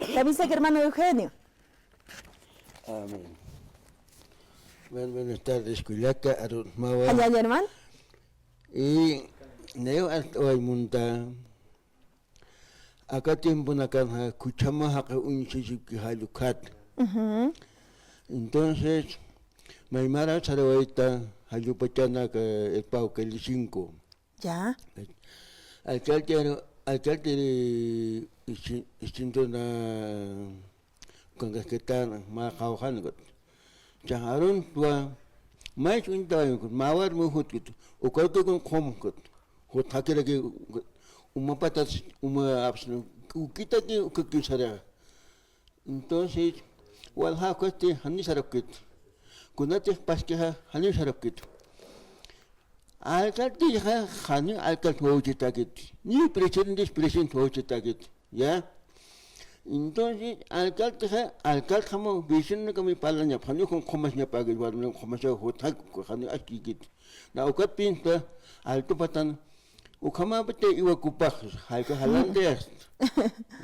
Te avisa que hermano Eugenio. Amén. Buenas tardes, Cuyaca, Arut Mawa. Allá, hermano. Y Neo Altoy Munta. Acá tiempo nakan kuchama haka unchishiki halukat. Entonces, Maimara Sarawaita, Hayupachana, el Pau Calicinco. Ya. Alcalde distinto na con casquetana, ma kauhangot. Jaharun tua, mais un tayo, mawar mo hutkut, o kalko con komkut, hot hakira ki patas, absno, kita ki ukikisara. Entonces, wal hakote hani sarapkit, kunate paskeha hani sarapkit. Alcalde ha hani alcalde hojitakit, ni presidente hojitakit, ya. Entonces, alcalde como visión que me palan ya, hani con comas ya pague, bueno, comas ya hotak, hani akikit. Na ukat pinta, alto patan, ukama bete iwa kupak, halka halandes.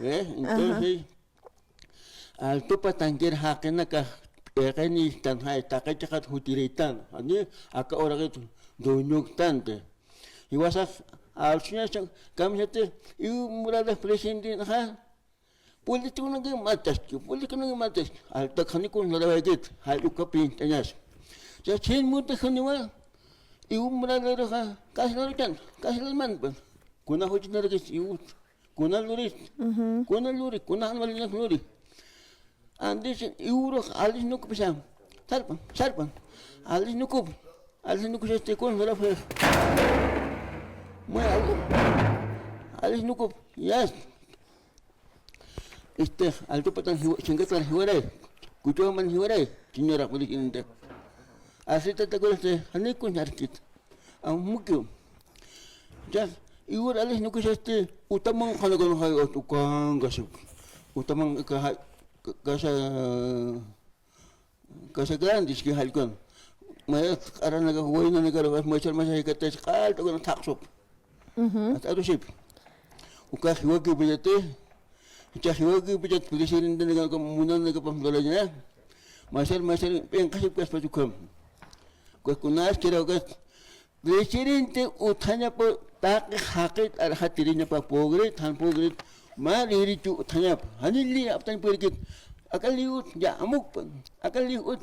Entonces, alto patan ger hakena ka, ni tan hai takachakat hutiritan, hani aka orang itu donyok tante. Iwasak, alsunya kami hati, iu murada presiden ha. Politik nang matas, politik nang matas. Alta khani ko narawagit, halu kapin tanyas. Ja chen mute khani wa, iu murada ha, kasilan man ban. Kuna hoji naragis iu, kuna luri, kuna halwalina luri. Andis iu ro alis nuk pisang. Sarpan. Alis nukup este con la fe. Muy alis nukup, yes. Alto patan chingatar hiware, kucho man hiware, señora presidente. Así te acuerdas, hani con yarkit. Mukyo. Ya, iur alis nukus utamang kana kana hay otukan gasuk. Utamang kasa grandis ki halkon. Mayat aran naga huway na nagarawat masay kates kalto ko ng taksop. At arusip. Uka hiwag ibigate. Hiwag ibigate presidente nagamunan nagapamdola niya. Masal pengkasip kas pasukam. Kunas kira ukas presidente utanya po tak hakit arhatiri niya pa pogre tan pogre maliri tu utanya hanili aptan pergit akaliut ya amuk pan akaliut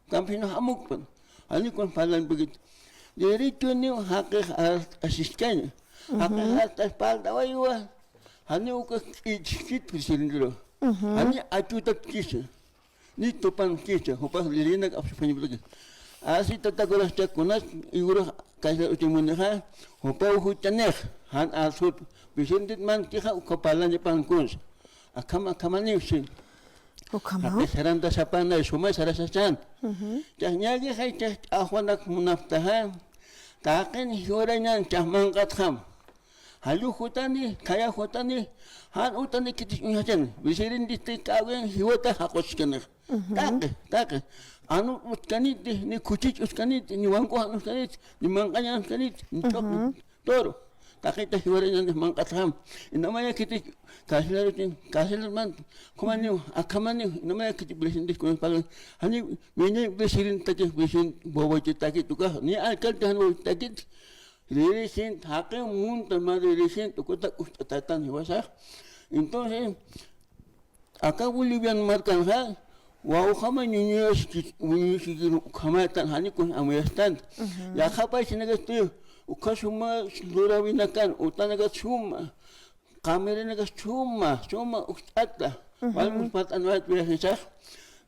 kampino amuk pan ani kon palan begitu. Jadi tu ni hak asisten, hak espalda wajwa. Hani uka ikit presiden dulu. Hani atu tak kisah, ni topan kisah. Hopas lirina apa punya begitu. Asih tata golas cek kunas iura kaisa utimun ha. Hopa hutaneh han asut presiden man kira kepala Jepang kunz. Akamani usin. Tapi sekarang tak siapa nak semua sarasasan. Jahnya lagi saya cah ahwanak munaftahan. Takin hiwarayan cah mangkat ham. Halu hutani, kaya hutani, han hutani kita ingatkan. Bisirin di kawen hiwata hakos kena. Tak. Anu utkani ni kucing utkani ni wangko anu utkani ni mangkanya utkani ni toro. Tak kita hiwarayan mangkat ham. Namanya kita kasilan man kumani akamani namanya kita belisin di kunas paling hani menya besirin tadi besin bawa cita gitu kah ni alkal dah bawa tadi resin hake mun temari resin tu kota ustatan hiwasa entonces acá bolivian marcan ha wow kama niños kama tan hani kun amestan ya kapa sinagas tu ukasuma durawinakan utanaga suma kamera naga cuma ustadlah, walaupun patan wajib biasa.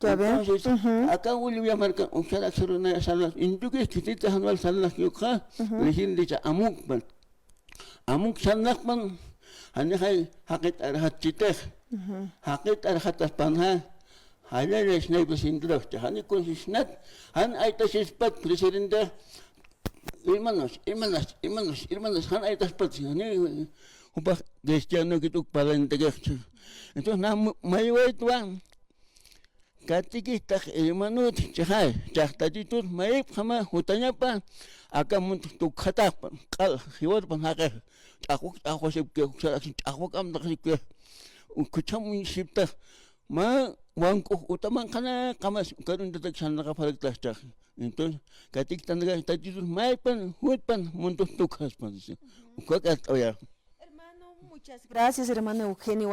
Entonces, acá Bolivia marca usar aksaruna salah. Induk kita tahan wal salah kyukha, lehin dica amuk salah man, hanya hay hakit arhat citeh, hakit arhat aspanha, hanya lesnai bersindrah. Hanya konsisnat, hanya aita sispat presiden dah. Irmanos, han aita sispat hanya. Upas cristiano gitu paling tegak. Entonces mayo itu kati kita hermano cahai tadi tu maip sama hutanya apa akan untuk kata kal hiwar pan hakah aku sip ke aku kam tak sip ke kuchamun shipta ma wanko utaman kana kamas karun de takshan ka falak tachak entonces katik tanaga tatitus maipan hutpan montos tukas pan ukakat oya. Hermano, muchas gracias, hermano Eugenio.